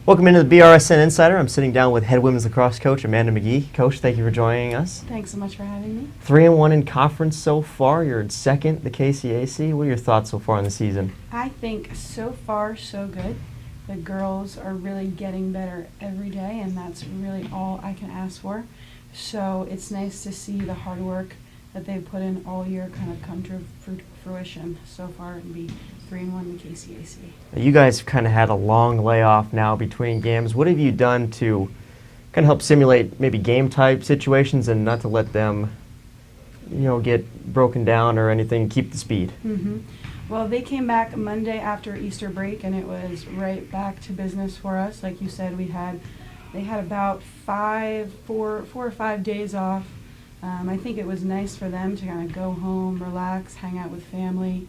Welcome into the BRSN Insider. I'm sitting down with head women's lacrosse coach Amanda Magee. Coach, thank you for joining us. Thanks so much for having me. 3-1 in conference so far. You're in second, the KCAC. What are your thoughts so far in the season? I think so far so good. The girls are really getting better every day, and that's really all I can ask for. So it's nice to see the hard work that they've put in all year kind of come to fruition so far and be 3-1 in the KCAC. You guys kind of had a long layoff now between games. What have you done to kind of help simulate maybe game type situations and not to let them, get broken down or anything, keep the speed? Well, they came back Monday after Easter break, and it was right back to business for us. Like you said, they had about 4 or 5 days off. I think it was nice for them to kind of go home, relax, hang out with family.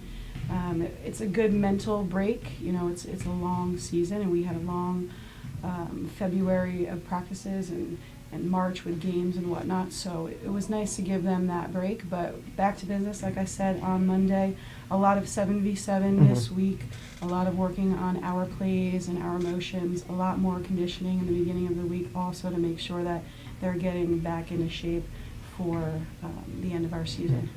It's a good mental break. It's a long season, and we had a long February of practices and March with games and whatnot. So it was nice to give them that break. But back to business, like I said, on Monday, a lot of 7v7 this week, a lot of working on our plays and our motions, a lot more conditioning in the beginning of the week also to make sure that they're getting back into shape for the end of our season.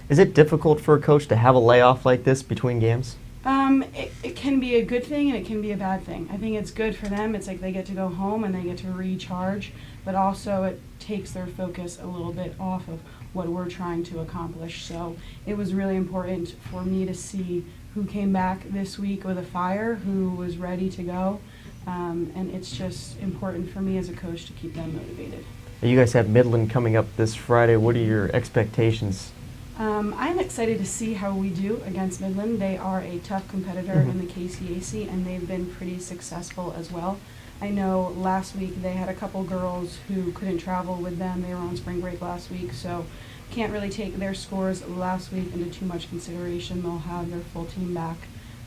Is it difficult for a coach to have a layoff like this between games? It can be a good thing and it can be a bad thing. I think it's good for them. It's like they get to go home and they get to recharge, but also it takes their focus a little bit off of what we're trying to accomplish. So it was really important for me to see who came back this week with a fire, who was ready to go, and it's just important for me as a coach to keep them motivated. You guys have Midland coming up this Friday. What are your expectations? I'm excited to see how we do against Midland. They are a tough competitor in the KCAC, and they've been pretty successful as well. I know last week they had a couple girls who couldn't travel with them. They were on spring break last week, so can't really take their scores last week into too much consideration. They'll have their full team back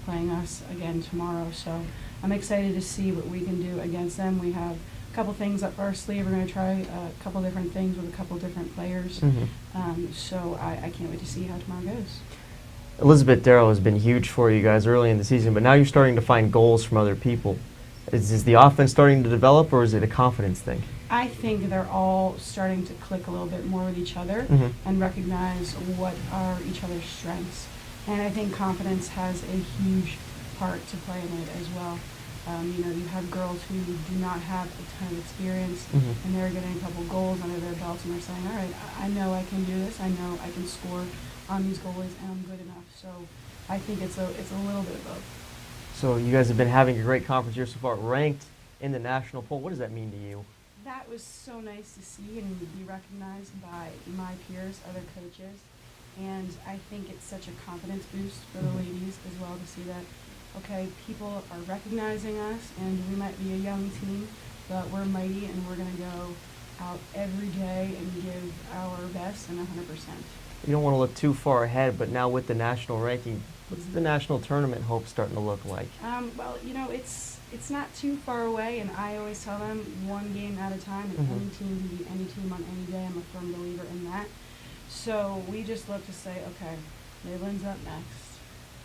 playing us again tomorrow, so I'm excited to see what we can do against them. We have couple things up our sleeve. We're going to try a couple different things with a couple different players. So I can't wait to see how tomorrow goes. Elizabeth Darrow has been huge for you guys early in the season, but now you're starting to find goals from other people. Is the offense starting to develop, or is it a confidence thing? I think they're all starting to click a little bit more with each other and recognize what are each other's strengths. And I think confidence has a huge part to play in it as well. You have girls who do not have a ton of experience, and they're getting a couple goals under their belts, and they're saying, all right, I know I can do this. I know I can score on these goalies, and I'm good enough. So I think it's a little bit of both. So you guys have been having a great conference year so far, ranked in the national poll. What does that mean to you? That was so nice to see and be recognized by my peers, other coaches. And I think it's such a confidence boost for the ladies as well to see that, okay, people are recognizing us, and we might be a young team, but we're mighty, and we're going to go out every day and give our best and 100%. You don't want to look too far ahead, but now with the national ranking, what's the national tournament hope starting to look like? Well, it's not too far away, and I always tell them one game at a time, and any team can beat any team on any day. I'm a firm believer in that. So we just look to say, okay, Midland's up next.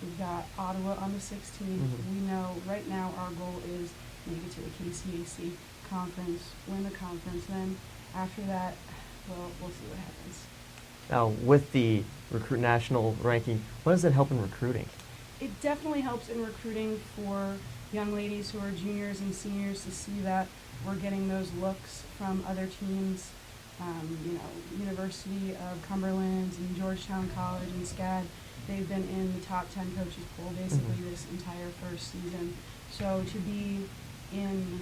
We've got Ottawa on the 16th. We know right now our goal is make it to the KCAC conference, win the conference. Then after that, we'll see what happens. Now, with the national ranking, what does that help in recruiting? It definitely helps in recruiting for young ladies who are juniors and seniors to see that we're getting those looks from other teams. University of Cumberland and Georgetown College and SCAD. They've been in the top 10 coaches poll basically this entire first season. So to be in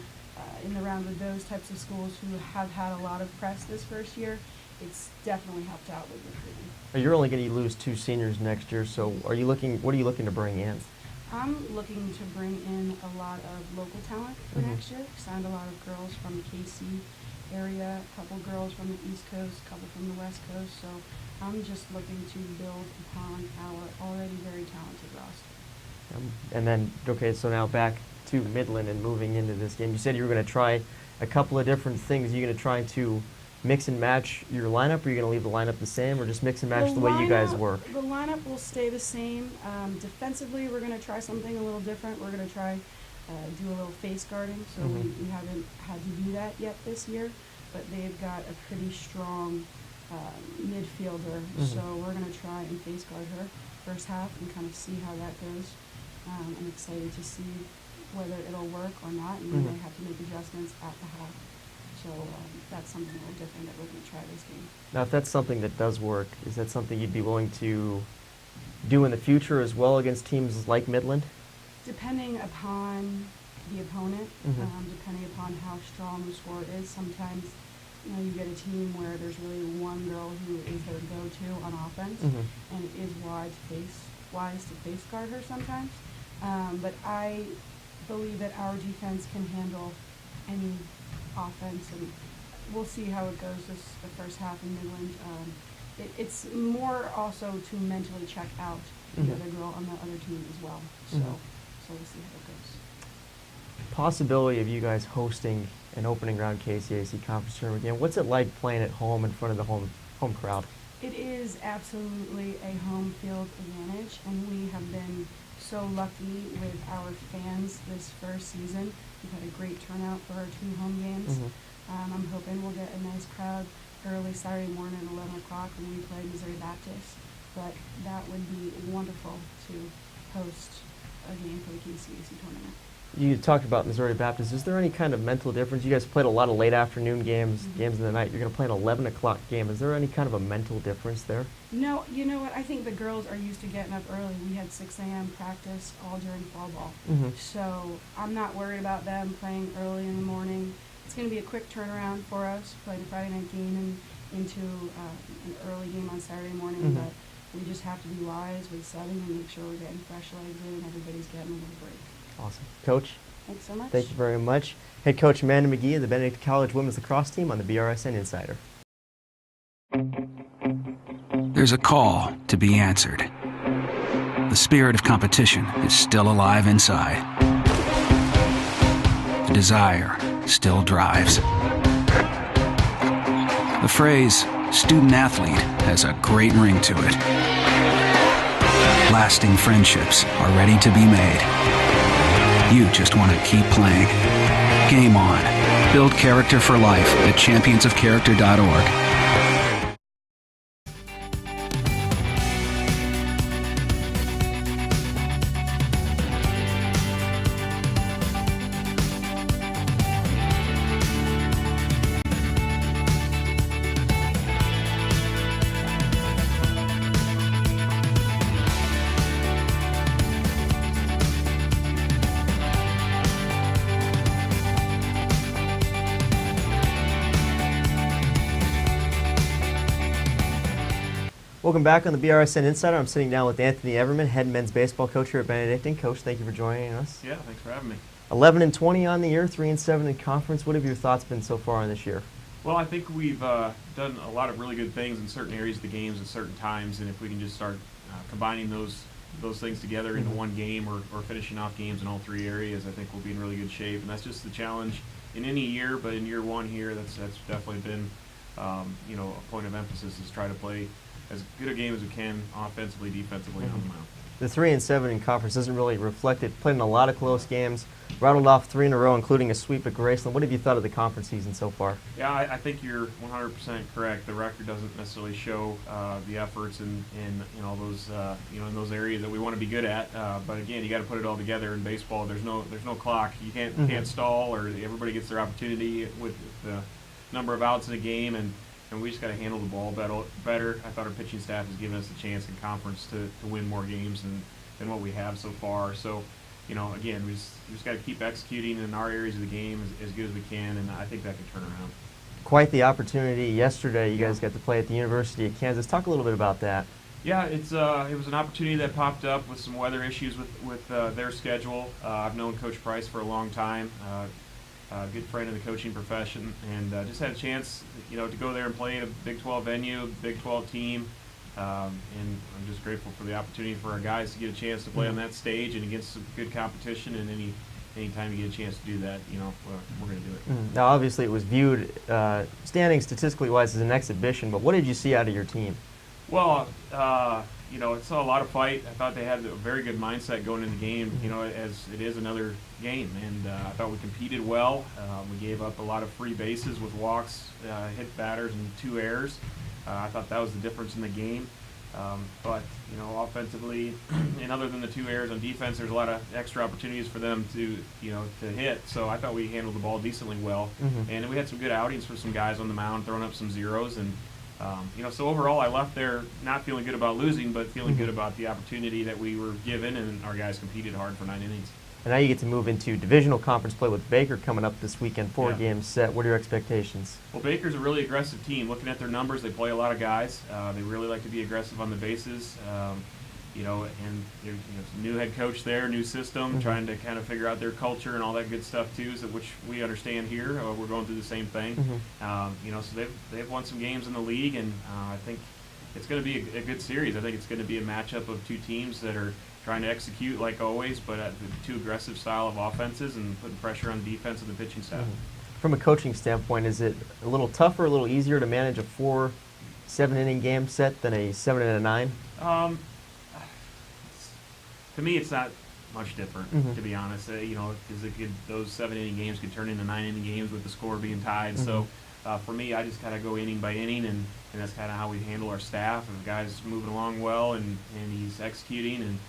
the round with those types of schools who have had a lot of press this first year, it's definitely helped out with recruiting. You're only going to lose 2 seniors next year, so what are you looking to bring in? I'm looking to bring in a lot of local talent for next year. Signed a lot of girls from the KC area, a couple girls from the East Coast, a couple from the West Coast. So I'm just looking to build upon our already very talented roster. And then, okay, so now back to Midland and moving into this game. You said you were going to try a couple of different things. Are you going to try to mix and match your lineup, or are you going to leave the lineup the same, or just mix and match the way you guys work? The lineup will stay the same. Defensively, we're going to try something a little different. We're going to try do a little face guarding, so we haven't had to do that yet this year, but they've got a pretty strong midfielder, so we're going to try and face guard her first half and kind of see how that goes. I'm excited to see whether it'll work or not, and we may have to make adjustments at the half. So that's something a little different that we're going to try this game. Now, if that's something that does work, is that something you'd be willing to do in the future as well against teams like Midland? Depending upon the opponent, depending upon how strong the score is, sometimes you get a team where there's really one girl who is their go-to on offense, and it is wise to face guard her sometimes. But I believe that our defense can handle any offense, and we'll see how it goes the first half in Midland. It's more also to mentally check out the other girl on the other team as well. So we'll see how it goes. Possibility of you guys hosting an opening round KCAC conference tournament game. What's it like playing at home in front of the home crowd? It is absolutely a home field advantage, and we have been so lucky with our fans this first season. We've had a great turnout for our 2 home games. I'm hoping we'll get a nice crowd early Saturday morning at 11 o'clock when we play Missouri Baptist, but that would be wonderful to host a game for the KCAC tournament. You talked about Missouri Baptist. Is there any kind of mental difference? You guys played a lot of late afternoon games, games in the night. You're going to play an 11 o'clock game. Is there any kind of a mental difference there? No, you know what? I think the girls are used to getting up early. We had 6 a.m. practice all during fall ball. So I'm not worried about them playing early in the morning. It's going to be a quick turnaround for us, playing a Friday night game and into an early game on Saturday morning. But we just have to be wise with setting and make sure we're getting fresh legs in and everybody's getting a little break. Awesome. Coach? Thanks so much. Thank you very much. Head coach Amanda Magee of the Benedictine College women's lacrosse team on the BRSN Insider. There's a call to be answered. The spirit of competition is still alive inside. The desire still drives. The phrase student athlete has a great ring to it. Lasting friendships are ready to be made. You just want to keep playing. Game on. Build character for life at championsofcharacter.org. Welcome back on the BRSN Insider. I'm sitting down with Anthony Everman, head men's baseball coach here at Benedictine. Coach, thank you for joining us. Yeah, thanks for having me. 11-20 on the year, 3-7 in conference. What have your thoughts been so far on this year? Well, I think we've done a lot of really good things in certain areas of the games at certain times, and if we can just start combining those things together into one game or finishing off games in all 3 areas, I think we'll be in really good shape. And that's just the challenge in any year, but in year 1 here, that's definitely been a point of emphasis is try to play as good a game as we can offensively, defensively on the mound. The 3-7 in conference doesn't really reflect it. Played in a lot of close games, rattled off 3 in a row, including a sweep at Graceland. What have you thought of the conference season so far? Yeah, I think you're 100% correct. The record doesn't necessarily show the efforts in all those in those areas that we want to be good at. But again, you got to put it all together in baseball. There's no clock. You can't stall, or everybody gets their opportunity with the number of outs in a game, and we just got to handle the ball better. I thought our pitching staff has given us a chance in conference to win more games than what we have so far. So, again, we just got to keep executing in our areas of the game as good as we can, and I think that can turn around. Quite the opportunity yesterday. You guys got to play at the University of Kansas. Talk a little bit about that. Yeah, it was an opportunity that popped up with some weather issues with their schedule. I've known Coach Price for a long time. Good friend in the coaching profession, and just had a chance, to go there and play in a Big 12 venue, Big 12 team, and I'm just grateful for the opportunity for our guys to get a chance to play on that stage and against some good competition. And any time you get a chance to do that, we're going to do it. Now, obviously, it was viewed standing statistically wise as an exhibition, but what did you see out of your team? Well, it saw a lot of fight. I thought they had a very good mindset going into the game, as it is another game. And I thought we competed well. We gave up a lot of free bases with walks, hit batters, and 2 errors. I thought that was the difference in the game. But offensively, and other than the 2 errors on defense, there's a lot of extra opportunities for them to hit. So I thought we handled the ball decently well. And we had some good outings for some guys on the mound, throwing up some zeros. And so overall, I left there not feeling good about losing, but feeling good about the opportunity that we were given, and our guys competed hard for 9 innings. And now you get to move into divisional conference play with Baker coming up this weekend, 4 games set. What are your expectations? Well, Baker's a really aggressive team. Looking at their numbers, they play a lot of guys. They really like to be aggressive on the bases. And new head coach there, new system, trying to kind of figure out their culture and all that good stuff too, which we understand here. We're going through the same thing. So they've won some games in the league, and I think it's going to be a good series. I think it's going to be a matchup of 2 teams that are trying to execute like always, but at the 2 aggressive style of offenses and putting pressure on the defense and the pitching staff. From a coaching standpoint, is it a little tougher, a little easier to manage a 4 7-inning game set than a 7 and a 9? To me, it's not much different, to be honest. Because those 7-inning games could turn into 9-inning games with the score being tied. So for me, I just kind of go inning by inning, and that's kind of how we handle our staff. And the guy's moving along well, and he's executing, and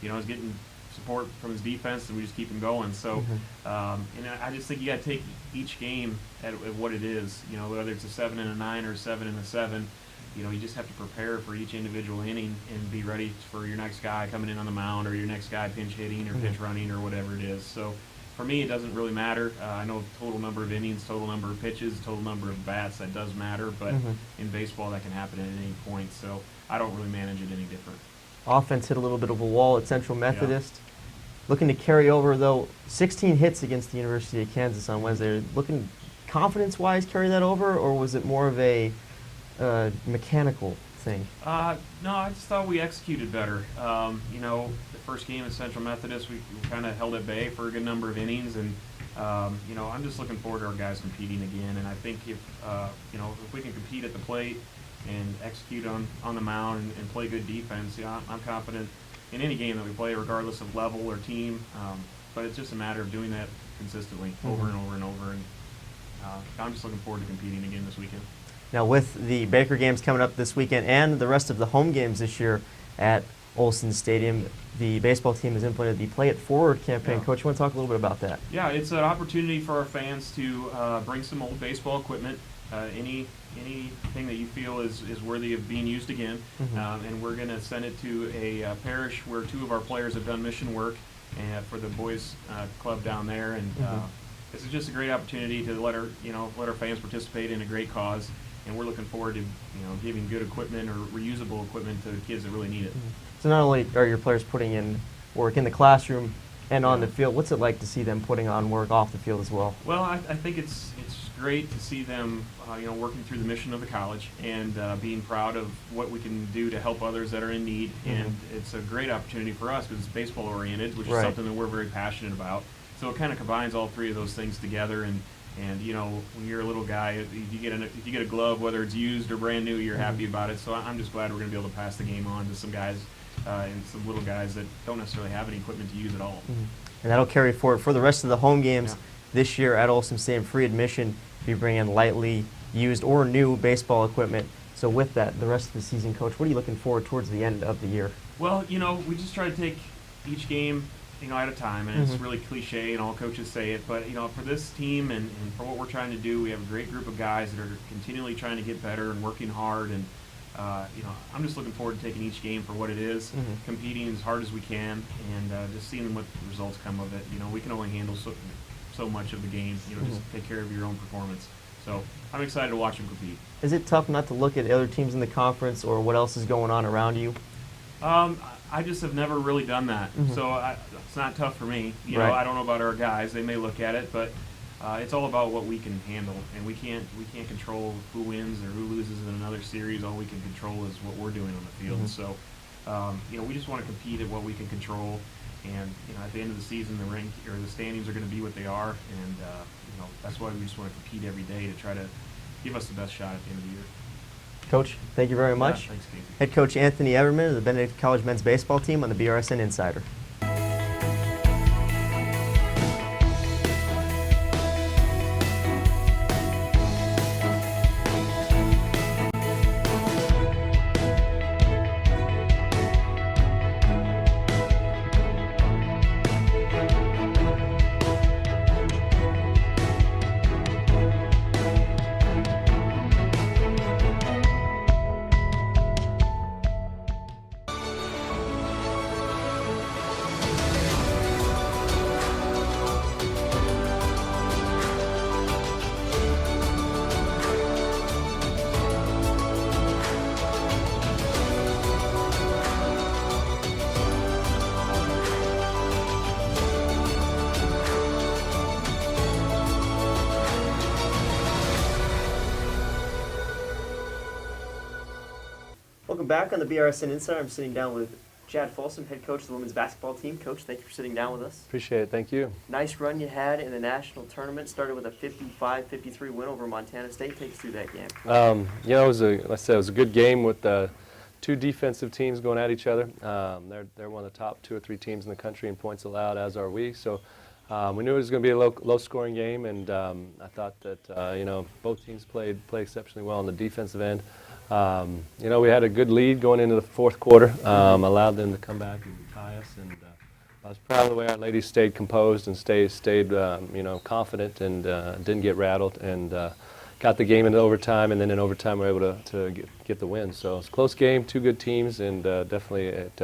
he's getting support from his defense, and we just keep him going. So, and I just think you got to take each game at what it is. Whether it's a 7 and a 9 or a 7 and a 7. You just have to prepare for each individual inning and be ready for your next guy coming in on the mound, or your next guy pinch hitting or pinch running or whatever it is. So for me, it doesn't really matter. I know total number of innings, total number of pitches, total number of bats, that does matter. But in baseball, that can happen at any point. So I don't really manage it any different. Offense hit a little bit of a wall at Central Methodist. Looking to carry over, though, 16 hits against the University of Kansas on Wednesday. Looking confidence-wise, carry that over, or was it more of a mechanical thing? No, I just thought we executed better. The first game at Central Methodist, we kind of held at bay for a good number of innings, and I'm just looking forward to our guys competing again. And I think if we can compete at the plate and execute on the mound and play good defense, I'm confident in any game that we play, regardless of level or team. But it's just a matter of doing that consistently, over and over and over. And I'm just looking forward to competing again this weekend. Now, with the Baker games coming up this weekend and the rest of the home games this year at Olson Stadium, the baseball team has implemented the Play It Forward campaign. Coach, you want to talk a little bit about that? Yeah, it's an opportunity for our fans to bring some old baseball equipment, anything that you feel is worthy of being used again, and we're going to send it to a parish where 2 of our players have done mission work for the boys club down there, and this is just a great opportunity to let our fans participate in a great cause. And we're looking forward to giving good equipment or reusable equipment to the kids that really need it. So not only are your players putting in work in the classroom and on the field, what's it like to see them putting on work off the field as well? Well, I think it's great to see them working through the mission of the college and being proud of what we can do to help others that are in need. And it's a great opportunity for us because it's baseball oriented, which is something that we're very passionate about. So it kind of combines all 3 of those things together. And when you're a little guy, if you get a glove, whether it's used or brand new, you're happy about it. So I'm just glad we're going to be able to pass the game on to some guys and some little guys that don't necessarily have any equipment to use at all. And that'll carry forward for the rest of the home games this year at Olson Stadium. Free admission if you bring in lightly used or new baseball equipment. So with that, the rest of the season, Coach, what are you looking forward towards the end of the year? Well, we just try to take each game at a time, and it's really cliche, and all coaches say it, but for this team and for what we're trying to do, we have a great group of guys that are continually trying to get better and working hard, and I'm just looking forward to taking each game for what it is, competing as hard as we can, and just seeing what results come of it. We can only handle so much of the game. Just take care of your own performance. So I'm excited to watch them compete. Is it tough not to look at other teams in the conference or what else is going on around you? I just have never really done that, so it's not tough for me. I don't know about our guys; they may look at it, but it's all about what we can handle, and we can't control who wins or who loses in another series. All we can control is what we're doing on the field. So, we just want to compete at what we can control, and at the end of the season, the standings are going to be what they are, and that's why we just want to compete every day to try to give us the best shot at the end of the year. Coach, thank you very much. Yeah, thanks, Casey. Head coach Anthony Everman of the Benedictine College men's baseball team on the BRSN Insider. Welcome back on the BRSN Insider. I'm sitting down with Chad Folsom, head coach of the women's basketball team. Coach, thank you for sitting down with us. Appreciate it. Thank you. Nice run you had in the national tournament. Started with a 55-53 win over Montana State. Take us through that game. It was like I said, it was a good game with two defensive teams going at each other. They're one of the top 2 or 3 teams in the country in points allowed, as are we. So we knew it was going to be a low-scoring game, and I thought that both teams played exceptionally well on the defensive end. We had a good lead going into the fourth quarter, allowed them to come back and tie us, and I was proud of the way our ladies stayed composed and stayed confident and didn't get rattled, and got the game into overtime, and then in overtime we were able to get the win. So it's a close game, 2 good teams, and definitely it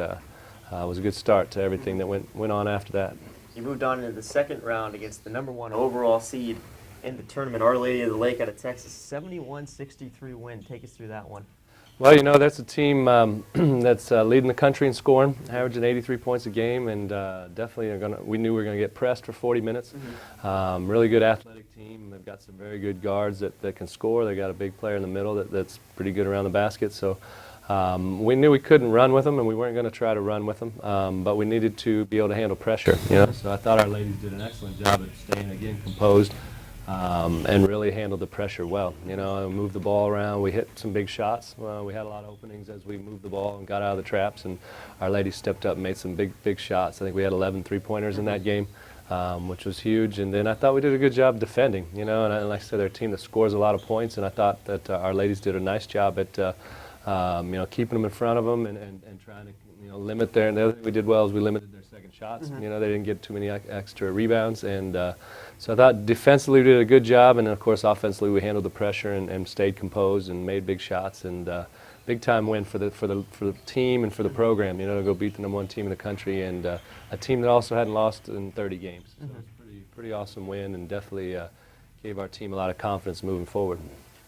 was a good start to everything that went on after that. You moved on into the second round against the #1 overall seed in the tournament, Our Lady of the Lake out of Texas. 71-63 win. Take us through that one. Well, that's a team that's leading the country in scoring, averaging 83 points a game, and definitely we knew we were going to get pressed for 40 minutes. Really good athletic team. They've got some very good guards that can score. They've got a big player in the middle that's pretty good around the basket. So we knew we couldn't run with them, and we weren't going to try to run with them, but we needed to be able to handle pressure. So I thought our ladies did an excellent job at staying, again, composed. And really handled the pressure well. Moved the ball around. We hit some big shots. We had a lot of openings as we moved the ball and got out of the traps, and our ladies stepped up and made some big shots. I think we had 11 three-pointers in that game, which was huge. And then I thought we did a good job defending. And like I said, they're a team that scores a lot of points, and I thought that our ladies did a nice job at keeping them in front of them and trying to limit their. And the other thing we did well is we limited their second shots. They didn't get too many extra rebounds, and so I thought defensively we did a good job, and then of course offensively we handled the pressure and stayed composed and made big shots, and big time win for the team and for the program. To go beat the #1 team in the country, and a team that also hadn't lost in 30 games. So it's a pretty awesome win, and definitely gave our team a lot of confidence moving forward.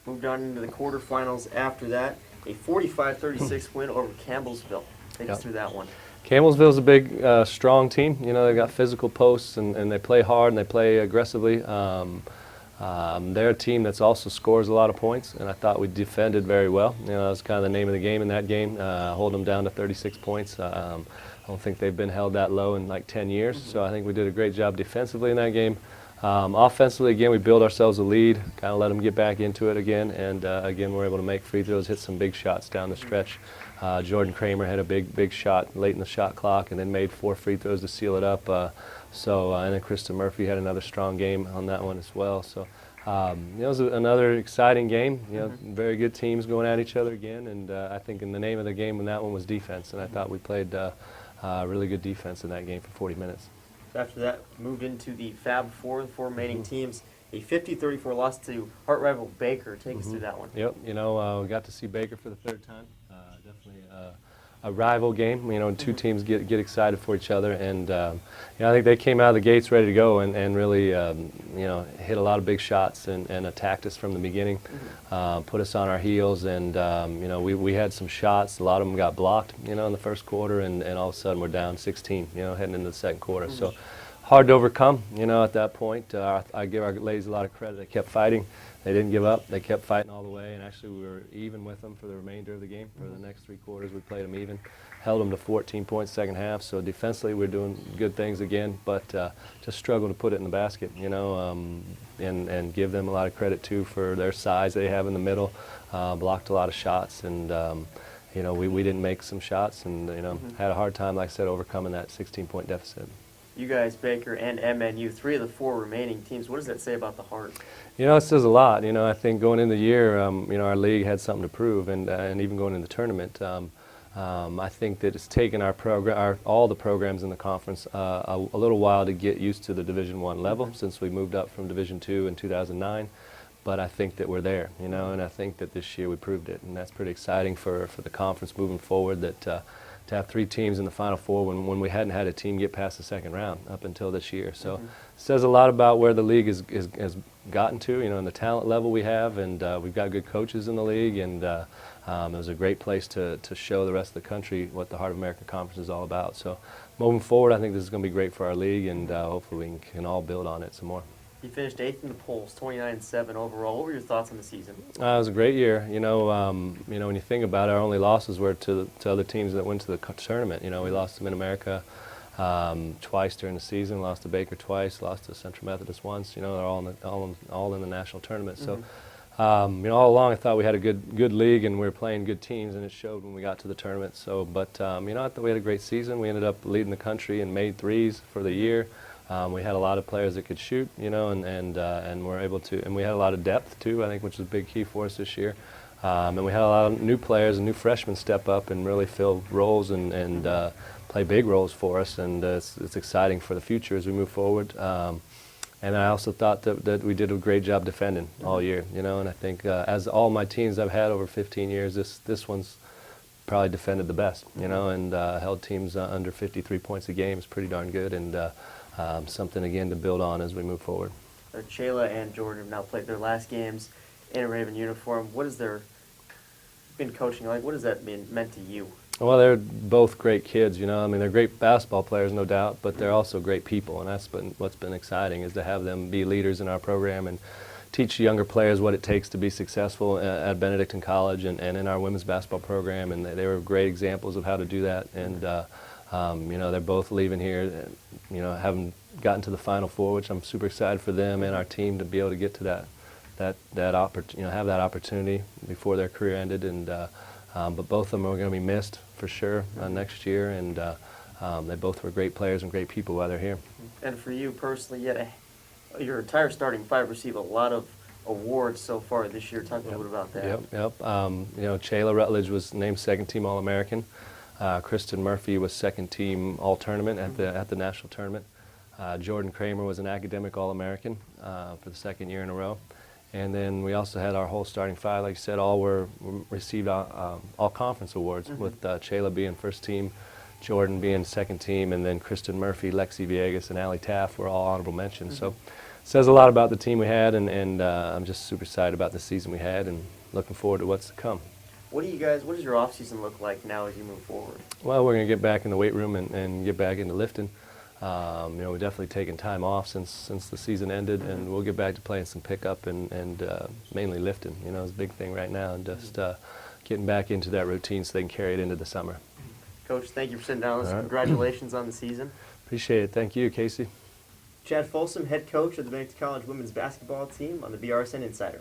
Moved on into the quarterfinals after that. A 45-36 win over Campbellsville. Take us through that one. Campbellsville's a big, strong team. They've got physical posts, and they play hard and they play aggressively. They're a team that's also scores a lot of points, and I thought we defended very well. That was kind of the name of the game in that game, holding them down to 36 points. I don't think they've been held that low in like 10 years, so I think we did a great job defensively in that game. Offensively, again, we built ourselves a lead, kind of let them get back into it again, and again, we're able to make free throws, hit some big shots down the stretch. Jordan Kramer had a big shot late in the shot clock, and then made 4 free throws to seal it up. And then Krista Murphy had another strong game on that one as well. So it was another exciting game. Very good teams going at each other again, and I think in the name of the game in that one was defense, and I thought we played really good defense in that game for 40 minutes. After that, moved into the Fab Four, the 4 remaining teams. A 50-34 loss to Heart rival Baker. Take us through that one. Yep, we got to see Baker for the 3rd time. Definitely a rival game, and 2 teams get excited for each other, and I think they came out of the gates ready to go and really hit a lot of big shots and attacked us from the beginning, put us on our heels, and we had some shots. A lot of them got blocked, in the first quarter, and all of a sudden we're down 16, heading into the second quarter. So hard to overcome, you know, at that point. I give our ladies a lot of credit. They kept fighting. They didn't give up. They kept fighting all the way, and actually we were even with them for the remainder of the game. For the next 3 quarters, we played them even. Held them to 14 points second half, so defensively we're doing good things again, but just struggle to put it in the basket, you know, and give them a lot of credit, too, for their size they have in the middle. Blocked a lot of shots, and, you know, we didn't make some shots, and, you know, had a hard time, like I said, overcoming that 16-point deficit. You guys, Baker and MNU, 3 of the 4 remaining teams. What does that say about the heart? You know, it says a lot. You know, I think going into the year, you know, our league had something to prove, and even going into the tournament, I think that it's taken our program, all the programs in the conference, a little while to get used to the Division I level since we moved up from Division II in 2009. But I think that we're there, you know, and I think that this year we proved it, and that's pretty exciting for the conference moving forward. That to have 3 teams in the Final Four when we hadn't had a team get past the second round up until this year. So it says a lot about where the league has gotten to, you know, and the talent level we have, and we've got good coaches in the league, and it was a great place to show the rest of the country what the Heart of America Conference is all about. So moving forward, I think this is going to be great for our league, and hopefully we can all build on it some more. You finished 8th in the polls, 29-7 overall. What were your thoughts on the season? It was a great year. You know, when you think about it, our only losses were to other teams that went to the tournament. You know, we lost to Mid-America twice during the season, lost to Baker twice, lost to Central Methodist once. You know, they're all in the national tournament. So, you know, all along I thought we had a good league and we were playing good teams, and it showed when we got to the tournament. So, but you know, I thought we had a great season. We ended up leading the country and made threes for the year. We had a lot of players that could shoot, you know, and were able to, and we had a lot of depth too, I think, which was a big key for us this year. And we had a lot of new players and new freshmen step up and really fill roles and play big roles for us, and it's exciting for the future as we move forward. And I also thought that we did a great job defending all year, you know, and I think as all my teams I've had over 15 years, this one's probably defended the best, you know, and held teams under 53 points a game is pretty darn good, and something again to build on as we move forward. Chayla and Jordan have now played their last games in a Raven uniform. What has their been coaching like? What has that meant to you? Well, they're both great kids, you know. I mean, they're great basketball players, no doubt, but they're also great people, and that's what's been exciting, is to have them be leaders in our program and teach younger players what it takes to be successful at Benedictine College and in our women's basketball program, and they were great examples of how to do that. And you know, they're both leaving here, you know, having gotten to the Final Four, which I'm super excited for them and our team to be able to get to you know, have that opportunity before their career ended. And but both of them are going to be missed for sure next year, and they both were great players and great people while they're here. And for you personally, your entire starting 5 received a lot of awards so far this year. Talk a little bit about that. Yep. You know, Chayla Rutledge was named 2nd team All-American. Kristen Murphy was 2nd team All-Tournament at the national tournament. Jordan Kramer was an academic All-American for the 2nd year in a row. And then we also had our whole starting 5, like you said, received all conference awards, with Chayla being 1st team, Jordan being 2nd team, and then Kristen Murphy, Lexi Villegas, and Allie Taft were all honorable mentions. So it says a lot about the team we had, and I'm just super excited about the season we had and looking forward to what's to come. What does your off-season look like now as you move forward? Well, we're going to get back in the weight room and get back into lifting. You know, we've definitely taken time off since the season ended, and we'll get back to playing some pickup and mainly lifting. You know, it's a big thing right now, and just getting back into that routine so they can carry it into the summer. Coach, thank you for sitting down with us. All right. Congratulations on the season. Appreciate it. Thank you, Casey. Chad Folsom, head coach of the Benedictine College women's basketball team on the BRSN Insider.